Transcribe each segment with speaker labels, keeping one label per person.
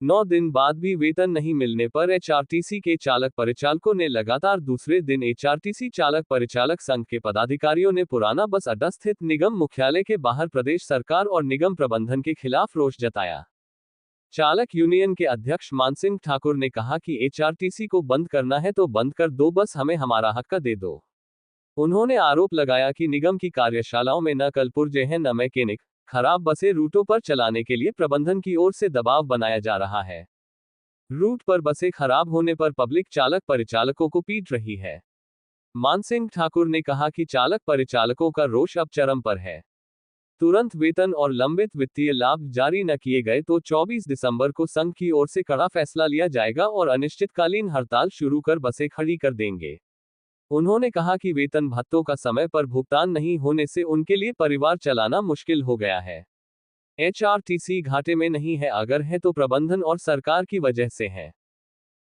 Speaker 1: 9 दिन बाद भी वेतन नहीं मिलने पर एचआरटीसी के चालक परिचालकों ने लगातार दूसरे दिन एचआरटीसी चालक परिचालक संघ के पदाधिकारियों ने पुराना बस अड्डा स्थित निगम मुख्यालय के बाहर प्रदेश सरकार और निगम प्रबंधन के खिलाफ रोष जताया। चालक यूनियन के अध्यक्ष मानसिंह ठाकुर ने कहा कि एचआरटीसी को बंद करना है तो बंद कर दो, बस हमें हमारा हक दे दो। उन्होंने आरोप लगाया कि निगम की कार्यशालाओं में न कल पुर्जे हैं न मैकेनिक, खराब बसें रूटों पर चलाने के लिए प्रबंधन की ओर से दबाव बनाया जा रहा है। रूट पर बसें खराब होने पर पब्लिक चालक परिचालकों को पीट रही है। मानसिंह ठाकुर ने कहा कि चालक परिचालकों का रोष अब चरम पर है। तुरंत वेतन और लंबित वित्तीय लाभ जारी न किए गए तो 24 दिसंबर को संघ की ओर से कड़ा फैसला लिया जाएगा और अनिश्चितकालीन हड़ताल शुरू कर बसें खड़ी कर देंगे। उन्होंने कहा कि वेतन भत्तों का समय पर भुगतान नहीं होने से उनके लिए परिवार चलाना मुश्किल हो गया है। एचआरटीसी घाटे में नहीं है, अगर है तो प्रबंधन और सरकार की वजह से है।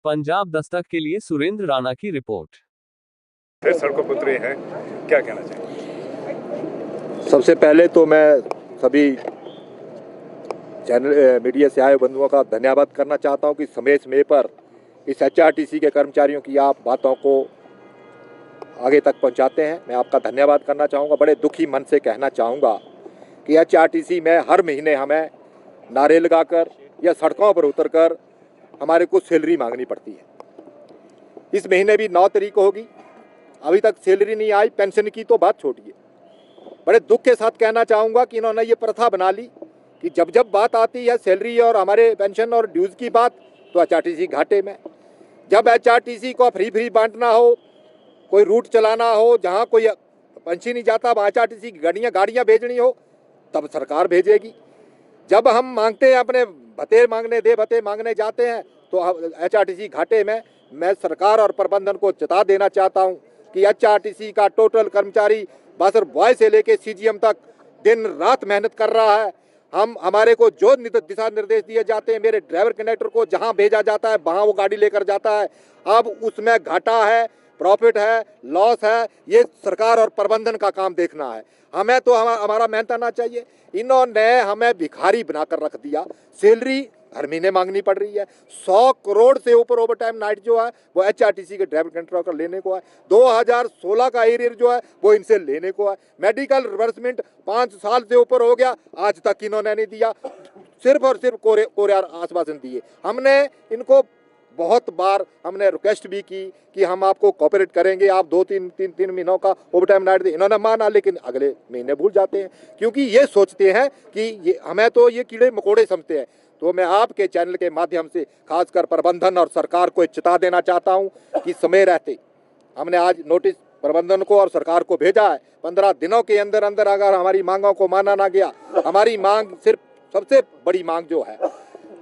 Speaker 1: पंजाब दस्तक के लिए सुरेंद्र राणा की रिपोर्ट।
Speaker 2: फिर सड़कों पर उतरे हैं, क्या कहना चाहिए?
Speaker 3: सबसे पहले तो मैं सभी चैनल मीडिया से आए बंधुओं का धन्यवाद करना चाहता हूं कि समय समय पर इस एचआरटीसी के कर्मचारियों की आप बातों को आगे तक पहुंचाते हैं। मैं आपका धन्यवाद करना चाहूँगा। बड़े दुखी मन से कहना चाहूँगा कि एचआरटीसी में हर महीने हमें नारे लगाकर या सड़कों पर उतरकर हमारे को सैलरी मांगनी पड़ती है। इस महीने भी 9 तारीख को होगी, अभी तक सैलरी नहीं आई। पेंशन की तो बात छोड़िए। बड़े दुख के साथ कहना चाहूँगा कि इन्होंने ये प्रथा बना ली कि जब जब बात आती है सैलरी और हमारे पेंशन और ड्यूज़ की बात तो एचआरटीसी घाटे में। जब एचआरटीसी को फ्री बांटना हो, कोई रूट चलाना हो, जहाँ कोई पंछी नहीं जाता वहाँ एचआरटीसी की गाड़ियाँ भेजनी हो तब सरकार भेजेगी। जब हम मांगते हैं अपने भत्ते मांगने जाते हैं तो एचआरटीसी घाटे में। मैं सरकार और प्रबंधन को चेता देना चाहता हूँ कि एचआरटीसी का टोटल कर्मचारी बसर बॉय से लेके सीजीएम तक दिन रात मेहनत कर रहा है। हमारे को जो दिशा निर्देश दिए जाते हैं, मेरे ड्राइवर कंडक्टर को जहाँ भेजा जाता है वहाँ वो गाड़ी लेकर जाता है। अब उसमें घाटा है, प्रॉफिट है, लॉस है, ये सरकार और प्रबंधन का काम देखना है। हमें तो हमारा मेहनत आना चाहिए। इन्होंने हमें भिखारी बनाकर रख दिया। सैलरी हर महीने मांगनी पड़ रही है। 100 करोड़ से ऊपर ओवर टाइम नाइट जो है वो एचआरटीसी के ड्राइवर कंडक्टर लेने को है। 2016 का एरियर जो है वो इनसे लेने को है। मेडिकल रिवर्समेंट 5 साल से ऊपर हो गया, आज तक इन्होंने नहीं दिया। सिर्फ और सिर्फ कोरे आश्वासन दिए। हमने इनको बहुत बार हमने रिक्वेस्ट भी की कि हम आपको कोऑपरेट करेंगे, आप 2-3 महीनों का ओवर टाइम नाइट दे। इन्होंने माना, लेकिन अगले महीने भूल जाते हैं क्योंकि ये सोचते हैं कि हमें तो ये कीड़े मकोड़े समझते हैं। तो मैं आपके चैनल के माध्यम से खासकर प्रबंधन और सरकार को चेता देना चाहता हूँ कि समय रहते हमने आज नोटिस प्रबंधन को और सरकार को भेजा है। 15 दिनों के अंदर अंदर अगर हमारी मांगों को माना ना गया, हमारी मांग सिर्फ सबसे बड़ी मांग जो है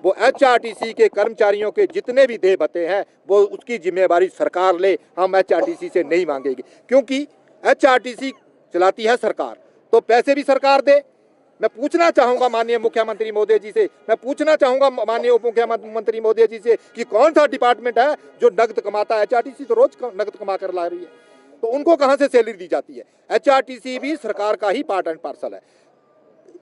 Speaker 3: वो एचआरटीसी के कर्मचारियों के जितने भी देय भत्ते हैं वो उसकी जिम्मेवारी सरकार ले। हम एचआरटीसी से नहीं मांगेंगे क्योंकि एचआरटीसी चलाती है सरकार, तो पैसे भी सरकार दे। मैं पूछना चाहूँगा माननीय मुख्यमंत्री महोदय जी से, मैं पूछना चाहूँगा माननीय उप मुख्यमंत्री महोदय जी से कि कौन सा डिपार्टमेंट है जो नकद कमाता है? एचआरटीसी तो रोज नकद कमा कर ला रही है, तो उनको कहाँ से सैलरी दी जाती है? एचआरटीसी भी सरकार का ही पार्ट एंड पार्सल है।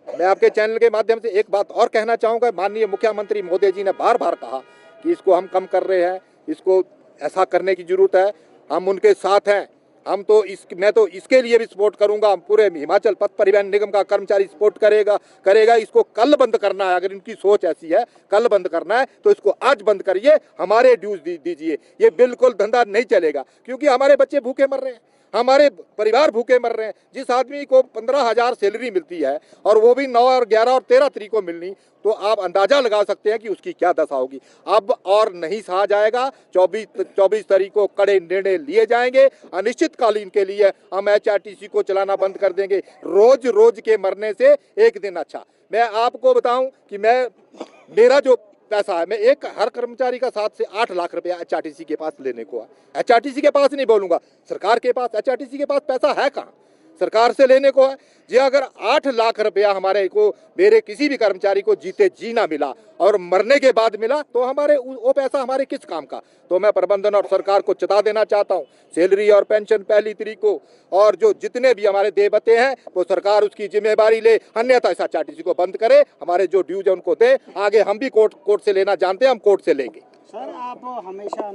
Speaker 3: मैं आपके चैनल के माध्यम से एक बात और कहना चाहूँगा। माननीय मुख्यमंत्री महोदय जी ने बार बार कहा कि इसको हम कम कर रहे हैं, इसको ऐसा करने की जरूरत है, हम उनके साथ हैं। हम तो मैं तो इसके लिए भी सपोर्ट करूंगा। पूरे हिमाचल पथ परिवहन निगम का कर्मचारी सपोर्ट करेगा। इसको कल बंद करना है। अगर इनकी सोच ऐसी है कल बंद करना है तो इसको आज बंद करिए, हमारे ड्यूज दीजिए। ये बिल्कुल धंधा नहीं चलेगा क्योंकि हमारे बच्चे भूखे मर रहे हैं, हमारे परिवार भूखे मर रहे हैं। जिस आदमी को 15,000 सैलरी मिलती है और वो भी 9 और 11 और 13 तारीख को मिलनी, तो आप अंदाजा लगा सकते हैं कि उसकी क्या दशा होगी। अब और नहीं सहा जाएगा। 24 तारीख को कड़े निर्णय लिए जाएंगे। अनिश्चितकालीन के लिए हम एचआरटीसी को चलाना बंद कर देंगे। रोज रोज के मरने से एक दिन अच्छा। मैं आपको बताऊं कि मेरा जो पैसा है, मैं हर कर्मचारी का 7 से 8 लाख रुपया एचआरटीसी के पास लेने को है। एचआरटीसी के पास नहीं बोलूंगा, सरकार के पास। एचआरटीसी के पास पैसा है कहाँ? सरकार से लेने को है। जी अगर 8 लाख रुपया हमारे को मेरे किसी भी कर्मचारी को जीते जी ना मिला और मरने के बाद मिला तो हमारे वो पैसा हमारे किस काम का। तो मैं प्रबंधन और सरकार को चेता देना चाहता हूँ, सैलरी और पेंशन पहली तारीख को और जो जितने भी हमारे देयबते हैं वो सरकार उसकी जिम्मेवारी ले, अन्यथा एचआरटीसी को बंद करे, हमारे जो ड्यूज है उनको दे। आगे हम भी कोर्ट से लेना जानते हैं, हम कोर्ट से लेंगे।
Speaker 4: सर आप हमेशा